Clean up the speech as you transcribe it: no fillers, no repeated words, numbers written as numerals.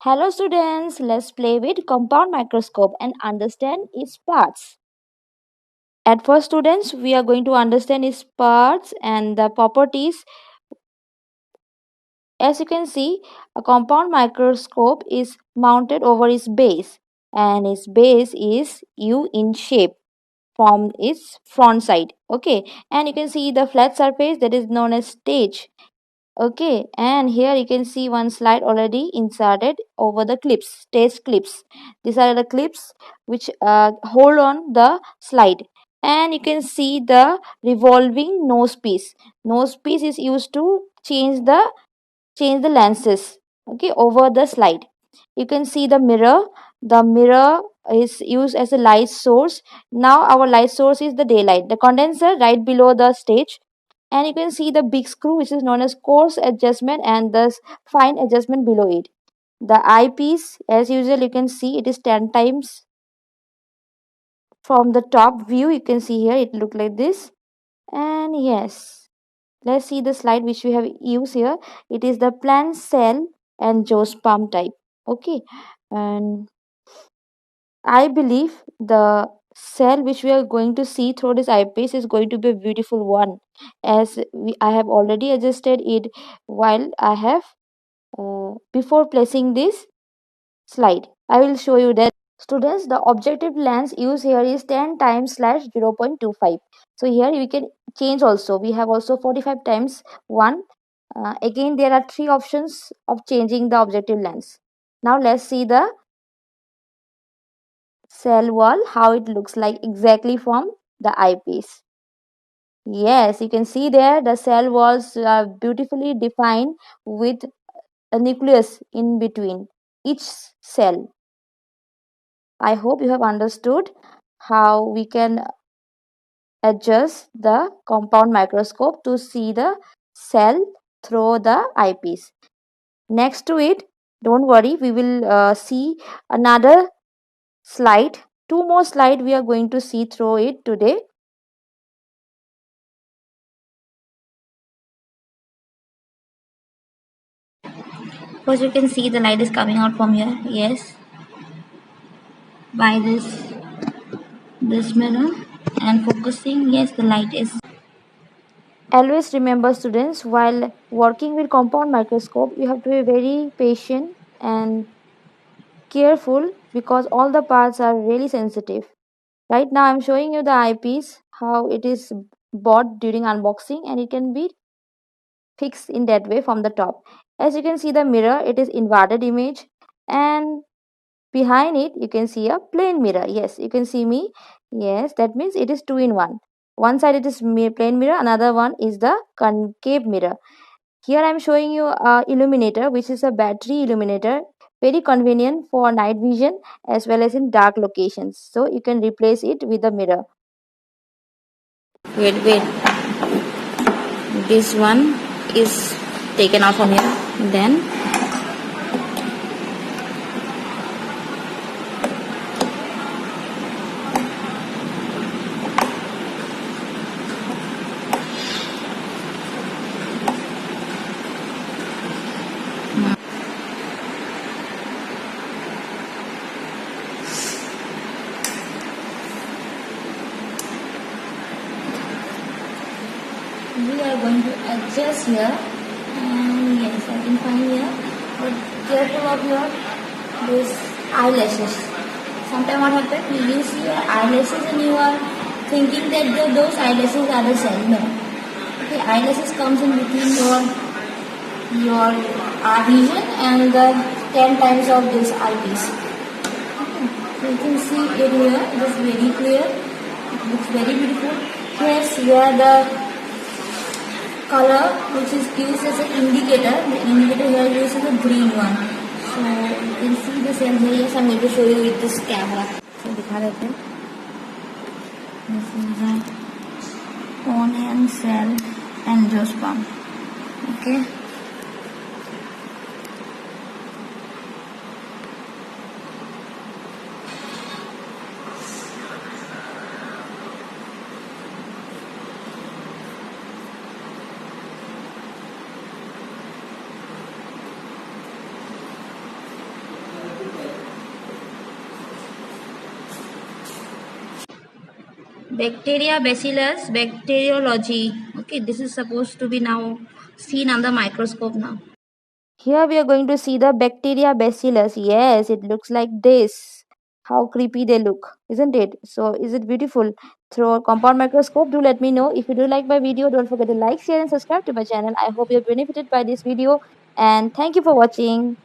Hello students, let's play with compound microscope and understand its parts. At first students, we are going to understand its parts and the properties. As you can see, a compound microscope is mounted over its base and its base is U in shape from its front side. Okay, and you can see the flat surface that is known as stage. Okay, and here you can see one slide already inserted over the clips, test clips. These are the clips which hold on the slide. And you can see the revolving nose piece. Nose piece is used to change the lenses. Okay, over the slide. You can see the mirror. The mirror is used as a light source. Now our light source is the daylight. The condenser right below the stage, and you can see the big screw which is known as coarse adjustment and the fine adjustment below it. The eyepiece, as usual, you can see it is 10 times from the top view. You can see here it look like this. And yes, let's see the slide which we have used here. It is the plant cell angiosperm type. Okay, and I believe the cell which we are going to see through this eyepiece is going to be a beautiful one, as I have already adjusted it while I have before placing this slide. I will show you that. Students, the objective lens used here is 10 times slash 0.25. So here we can change also. We have also 45 times 1. Again, there are three options of changing the objective lens. Now let's see the cell wall, how it looks like exactly from the eyepiece. Yes, you can see there the cell walls are beautifully defined with a nucleus in between each cell. I hope you have understood how we can adjust the compound microscope to see the cell through the eyepiece. Next to it, don't worry, we will see another slide. Two more slides we are going to see through it today. Because you can see the light is coming out from here. Yes, by this mirror and focusing. Yes, the light is. Always remember students, while working with compound microscope, you have to be very patient and careful because all the parts are really sensitive. Right now I'm showing you the eyepiece, how it is bought during unboxing, and it can be fixed in that way from the top. As you can see the mirror, it is inverted image, and behind it you can see a plain mirror. Yes, you can see me. Yes, that means it is two in one. One side it is plain mirror, another one is the concave mirror. Here I am showing you a illuminator, which is a battery illuminator, very convenient for night vision as well as in dark locations. So you can replace it with a mirror. Wait, this one is taken out from here. Then we are going to adjust here, and yes, I can find here, but careful of your this eyelashes. Sometimes what happens, you see your eyelashes and you are thinking that those eyelashes are the cell. No, okay, eyelashes comes in between your vision and the 10 times of this eyepiece. Okay. So you can see it here, it is very clear, it looks very beautiful. Here's where the color which is used as an indicator. The indicator here uses a green one. So you can see the cell here. Yes, I'm going to show you with this camera. So दिखा देते हैं. This is the cone cell angiosperm. Okay. Bacteria, bacillus, bacteriology. Okay, this is supposed to be now seen under microscope now. Here we are going to see the bacteria bacillus. Yes, it looks like this. How creepy they look, isn't it? So is it beautiful? Through a compound microscope, do let me know. If you do like my video, don't forget to like, share and subscribe to my channel. I hope you have benefited by this video and thank you for watching.